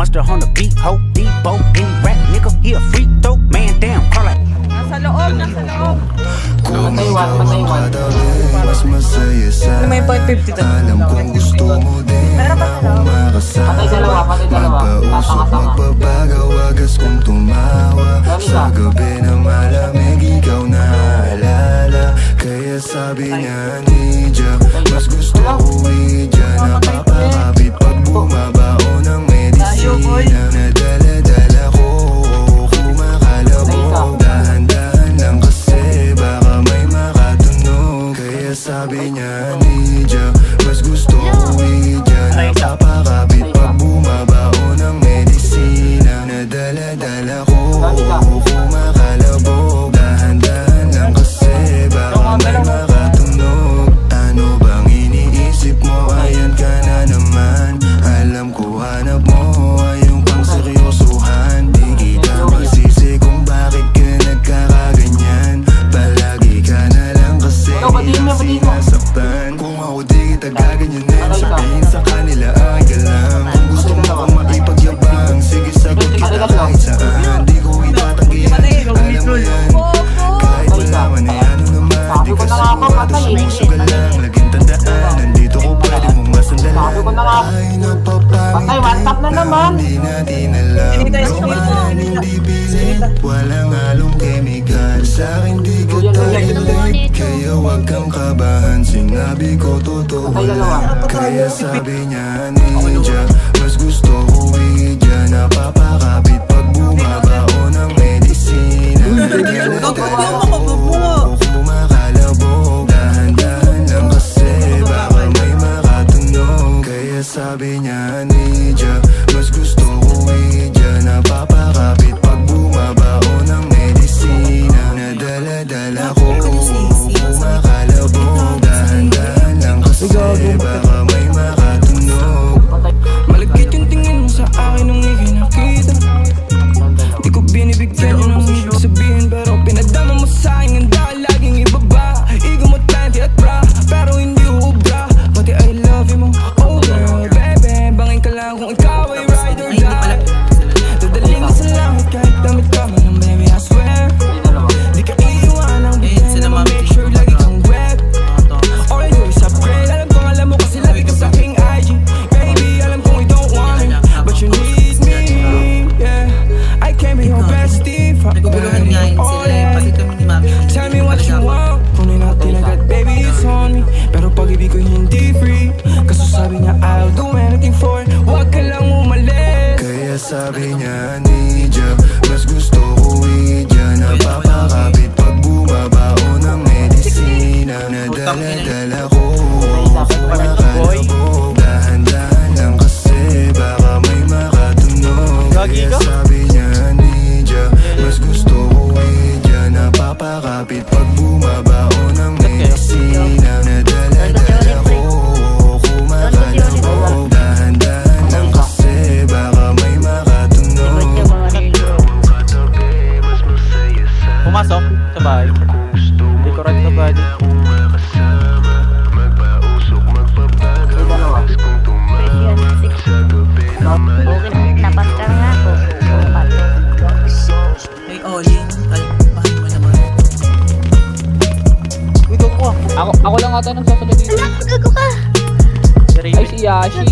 Monster on the beat, ho, Debo, any rap nigga, he a freak though. Man down, call like nasa loob, nasa loob. Kung ikaw makadawi, mas masaya sana. May point 50 to. Alam kong gusto mo din akong makasama. Magpausok, magpapagaw, wagas kong tumawa. Sa gabi na malamig, ikaw na alala. Kaya sabi niya ni Ja, mas gusto uwi dyan. Napapakapit pag bumabao ng medisina. Nadala-dala ko, kumakalabog. Dahan-dahan lang kasi baka may makatunog. Kaya sabi niya ni Ja, mas gusto uwi dyan. Napapakapit pag bumabao ng medisina. Nadala-dala ko, kumakalabog. Dahan-dahan lang kasi baka may makatunog. Ano bang iniisip mo? Ayan ka na naman. Alam ko hanap mo ayong pang seryosohan. Di kita masisi kung bakit ka nagkakaganyan. Palagi ka na lang kasi ilang sinasaktan. Kung ako di kita gaganyanin, sabihin sa kanila ay ka lang. Kung gusto mo akong maipagyabang, sige sagot kita kahit saan. Di ko itatanggihan, alam mo yan. Kahit wala man ay ano naman, di ka sigurado sumusugal lang. Laging tandaan, nandito ko pwede mong masandalan. Ay napapangit, hindi natin alam. Lumahan, hindi pilit, walang halong chemical. Sa'kin di ka tayo-late, kaya wag kang kabahan. Sinabi ko totoo lang. Kaya sabi niya ni Ja, mas gusto uwi dyan. Napapakapit pag bumabao ng medisina. Nadala-dala ko, kumakalabog. Dahan-dahan lang kasi baka may makatunog. Kaya sabi niya ni Ja, mas gusto uwi dyan. Napapakapit pag bumabao ng medisina. Nadala-dala ko, kumakalabog. Dahan-dahan lang kasi baka may makatunog. Malagkit yung tingin mo sa akin nung ika'y nakita. Di ko binibigyan yun ang ibig sabihin, pero pinadama mo sa'kin ang dahil laging ibaba. Ego mo 20 at bra, pero hindi ubra. Pati I love you mo, oh girl, baby. Bangin ka lang kung ikaw ay ride or die. Dadaling ka sa langit kahit damit ka man ng baby, I swear. Di ka iiwan ang bigyan na make sure lagi kang wet. All I do is upgrade, alam kong alam mo kasi lagi ka sa aking IG. Baby, alam kong you don't want me, but you need me, yeah. I can be your bestie forever. Tell me what you want, kunin natin agad, baby, it's on me. Pero pag-ibig ko hindi free, kaso sabi niya I'll do anything for it. Huwag ka lang umalis. Kaya sabi niya ni Ja, mas gusto uwi dyan. Napapakapit pag bumabao ng medisina. Nadala-dala ko, kumakalabog. Dahan-dahan lang kasi baka may makatunog. Kaya sabi niya ni Ja, mas gusto uwi dyan. Napapakapit pag bumabao ng medisina. Nadala-dala ko, kumakalabog. Dahan-dahan lang kasi baka may makatunog. Pumasok sa bahay. Decorate sa bahay. Magpausok, magpapagaw, kung tumawag sa gabi na malamig. Napastar nga ako. May Oli, talpahin mo naman. Uy, go ko. Ako lang ata nang sasunod dito. Anak, gago ka. Ay, si Yashi.